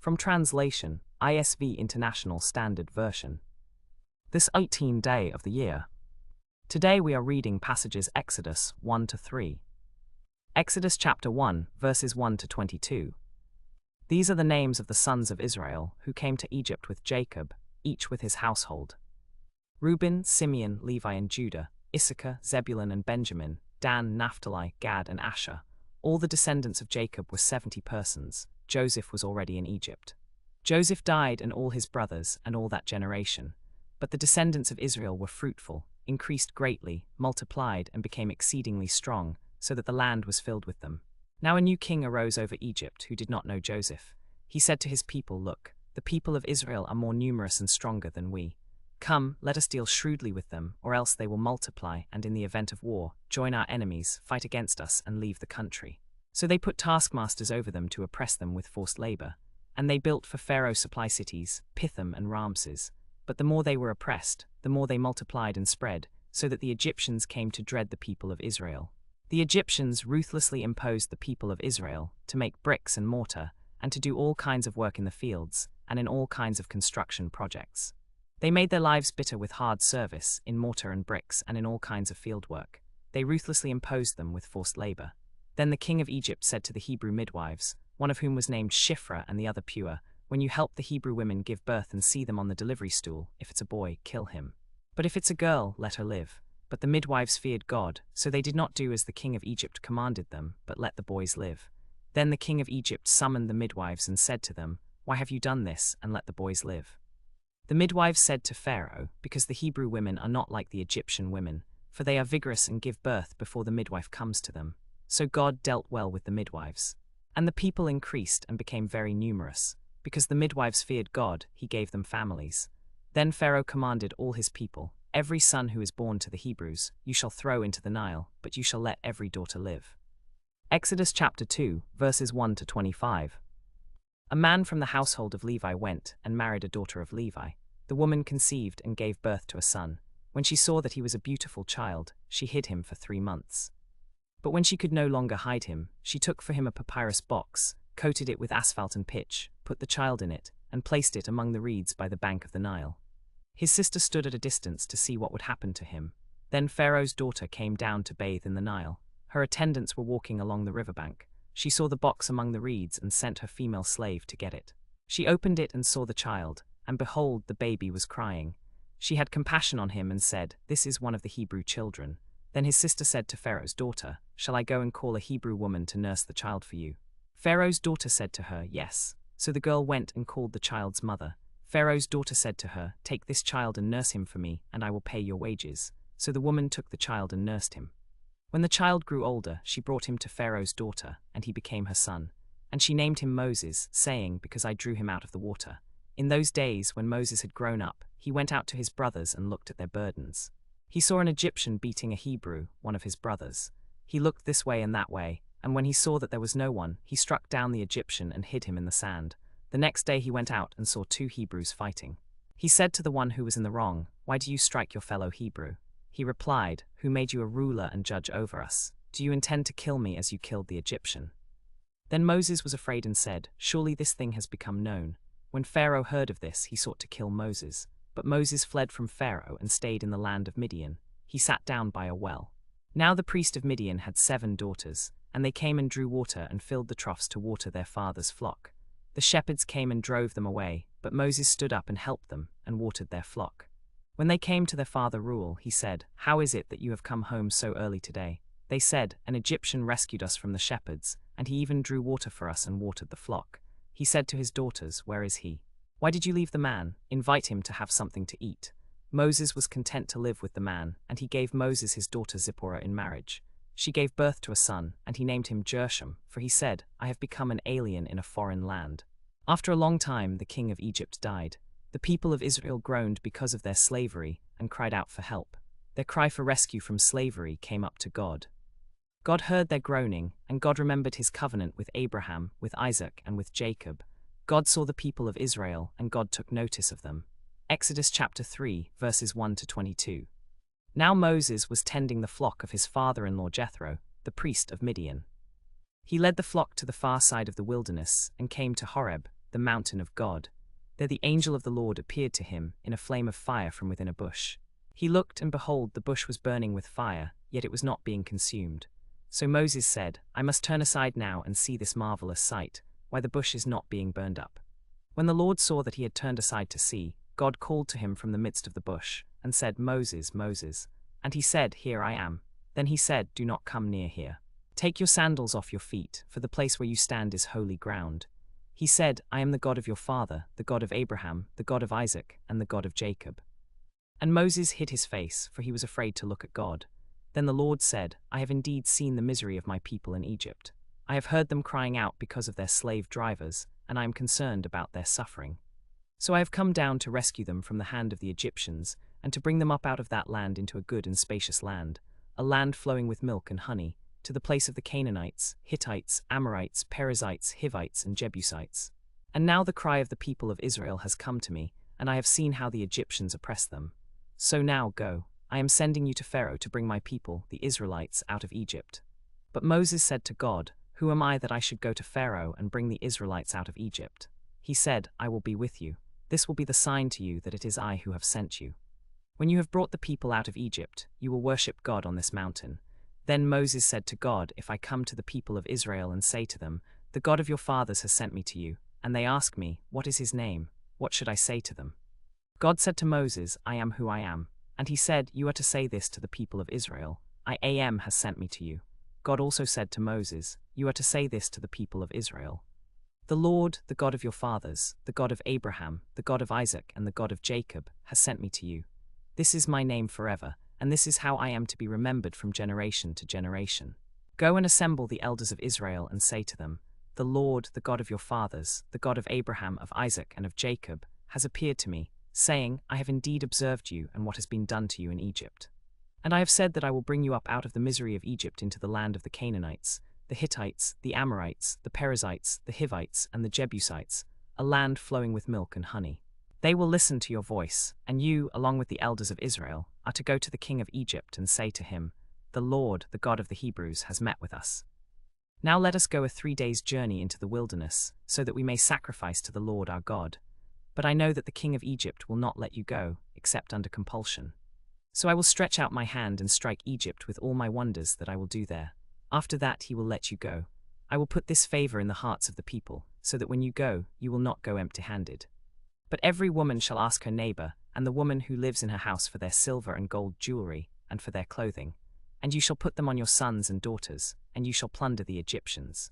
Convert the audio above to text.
From translation, ISV International Standard Version. This 18th day of the year. Today we are reading passages Exodus 1 to 3. Exodus chapter 1, verses 1 to 22. These are the names of the sons of Israel who came to Egypt with Jacob, each with his household. Reuben, Simeon, Levi and Judah, Issachar, Zebulun and Benjamin, Dan, Naphtali, Gad and Asher. All the descendants of Jacob were 70 persons. Joseph was already in Egypt. Joseph died and all his brothers and all that generation. But the descendants of Israel were fruitful, increased greatly, multiplied and became exceedingly strong, so that the land was filled with them. Now a new king arose over Egypt who did not know Joseph. He said to his people, "Look, the people of Israel are more numerous and stronger than we. Come, let us deal shrewdly with them, or else they will multiply and in the event of war, join our enemies, fight against us and leave the country." So they put taskmasters over them to oppress them with forced labor. And they built for Pharaoh supply cities, Pithom and Ramses. But the more they were oppressed, the more they multiplied and spread, so that the Egyptians came to dread the people of Israel. The Egyptians ruthlessly imposed the people of Israel to make bricks and mortar, and to do all kinds of work in the fields, and in all kinds of construction projects. They made their lives bitter with hard service, in mortar and bricks, and in all kinds of field work. They ruthlessly imposed them with forced labor. Then the king of Egypt said to the Hebrew midwives, one of whom was named Shiphrah and the other Pua, "When you help the Hebrew women give birth and see them on the delivery stool, if it's a boy, kill him. But if it's a girl, let her live." But the midwives feared God, so they did not do as the king of Egypt commanded them, but let the boys live. Then the king of Egypt summoned the midwives and said to them, "Why have you done this, and let the boys live?" The midwives said to Pharaoh, "Because the Hebrew women are not like the Egyptian women, for they are vigorous and give birth before the midwife comes to them." So God dealt well with the midwives. And the people increased and became very numerous. Because the midwives feared God, he gave them families. Then Pharaoh commanded all his people, "Every son who is born to the Hebrews, you shall throw into the Nile, but you shall let every daughter live." Exodus chapter 2, verses 1 to 25. A man from the household of Levi went and married a daughter of Levi. The woman conceived and gave birth to a son. When she saw that he was a beautiful child, she hid him for 3 months. But when she could no longer hide him, she took for him a papyrus box, coated it with asphalt and pitch, put the child in it, and placed it among the reeds by the bank of the Nile. His sister stood at a distance to see what would happen to him. Then Pharaoh's daughter came down to bathe in the Nile. Her attendants were walking along the riverbank. She saw the box among the reeds and sent her female slave to get it. She opened it and saw the child, and behold, the baby was crying. She had compassion on him and said, "This is one of the Hebrew children." Then his sister said to Pharaoh's daughter, "Shall I go and call a Hebrew woman to nurse the child for you?" Pharaoh's daughter said to her, "Yes." So the girl went and called the child's mother. Pharaoh's daughter said to her, "Take this child and nurse him for me, and I will pay your wages." So the woman took the child and nursed him. When the child grew older, she brought him to Pharaoh's daughter, and he became her son. And she named him Moses, saying, "Because I drew him out of the water." In those days, when Moses had grown up, he went out to his brothers and looked at their burdens. He saw an Egyptian beating a Hebrew, one of his brothers. He looked this way and that way, and when he saw that there was no one, he struck down the Egyptian and hid him in the sand. The next day he went out and saw 2 Hebrews fighting. He said to the one who was in the wrong, "Why do you strike your fellow Hebrew?" He replied, "Who made you a ruler and judge over us? Do you intend to kill me as you killed the Egyptian?" Then Moses was afraid and said, "Surely this thing has become known." When Pharaoh heard of this, he sought to kill Moses. But Moses fled from Pharaoh and stayed in the land of Midian. He sat down by a well. Now the priest of Midian had 7 daughters, and they came and drew water and filled the troughs to water their father's flock. The shepherds came and drove them away, but Moses stood up and helped them and watered their flock. When they came to their father Reuel, he said, "How is it that you have come home so early today?" They said, "An Egyptian rescued us from the shepherds, and he even drew water for us and watered the flock." He said to his daughters, "Where is he? Why did you leave the man? Invite him to have something to eat." Moses was content to live with the man, and he gave Moses his daughter Zipporah in marriage. She gave birth to a son, and he named him Gershom, for he said, "I have become an alien in a foreign land." After a long time, the king of Egypt died. The people of Israel groaned because of their slavery and cried out for help. Their cry for rescue from slavery came up to God. God heard their groaning, and God remembered his covenant with Abraham, with Isaac, and with Jacob. God saw the people of Israel, and God took notice of them. Exodus chapter 3, verses 1 to 22. Now Moses was tending the flock of his father-in-law Jethro, the priest of Midian. He led the flock to the far side of the wilderness and came to Horeb, the mountain of God. There the angel of the Lord appeared to him in a flame of fire from within a bush. He looked, and behold, the bush was burning with fire, yet it was not being consumed. So Moses said, I must turn aside now and see this marvelous sight, why the bush is not being burned up. When the Lord saw that he had turned aside to see, God called to him from the midst of the bush, and said, Moses, Moses. And he said, Here I am. Then he said, Do not come near here. Take your sandals off your feet, for the place where you stand is holy ground. He said, I am the God of your father, the God of Abraham, the God of Isaac, and the God of Jacob. And Moses hid his face, for he was afraid to look at God. Then the Lord said, I have indeed seen the misery of my people in Egypt. I have heard them crying out because of their slave drivers, and I am concerned about their suffering. So I have come down to rescue them from the hand of the Egyptians, and to bring them up out of that land into a good and spacious land, a land flowing with milk and honey, to the place of the Canaanites, Hittites, Amorites, Perizzites, Hivites, and Jebusites. And now the cry of the people of Israel has come to me, and I have seen how the Egyptians oppress them. So now go, I am sending you to Pharaoh to bring my people, the Israelites, out of Egypt. But Moses said to God, Who am I that I should go to Pharaoh and bring the Israelites out of Egypt? He said, I will be with you. This will be the sign to you that it is I who have sent you. When you have brought the people out of Egypt, you will worship God on this mountain. Then Moses said to God, If I come to the people of Israel and say to them, The God of your fathers has sent me to you, and they ask me, What is his name? What should I say to them? God said to Moses, I am who I am. And he said, You are to say this to the people of Israel, I am has sent me to you. God also said to Moses, You are to say this to the people of Israel. The Lord, the God of your fathers, the God of Abraham, the God of Isaac, and the God of Jacob, has sent me to you. This is my name forever, and this is how I am to be remembered from generation to generation. Go and assemble the elders of Israel and say to them, The Lord, the God of your fathers, the God of Abraham, of Isaac, and of Jacob, has appeared to me, saying, I have indeed observed you and what has been done to you in Egypt. And I have said that I will bring you up out of the misery of Egypt into the land of the Canaanites, the Hittites, the Amorites, the Perizzites, the Hivites, and the Jebusites, a land flowing with milk and honey. They will listen to your voice, and you, along with the elders of Israel, are to go to the king of Egypt and say to him, The Lord, the God of the Hebrews, has met with us. Now let us go a 3 days' journey into the wilderness, so that we may sacrifice to the Lord our God. But I know that the king of Egypt will not let you go, except under compulsion. So I will stretch out my hand and strike Egypt with all my wonders that I will do there. After that he will let you go. I will put this favor in the hearts of the people, so that when you go, you will not go empty-handed. But every woman shall ask her neighbor, and the woman who lives in her house for their silver and gold jewelry, and for their clothing. And you shall put them on your sons and daughters, and you shall plunder the Egyptians.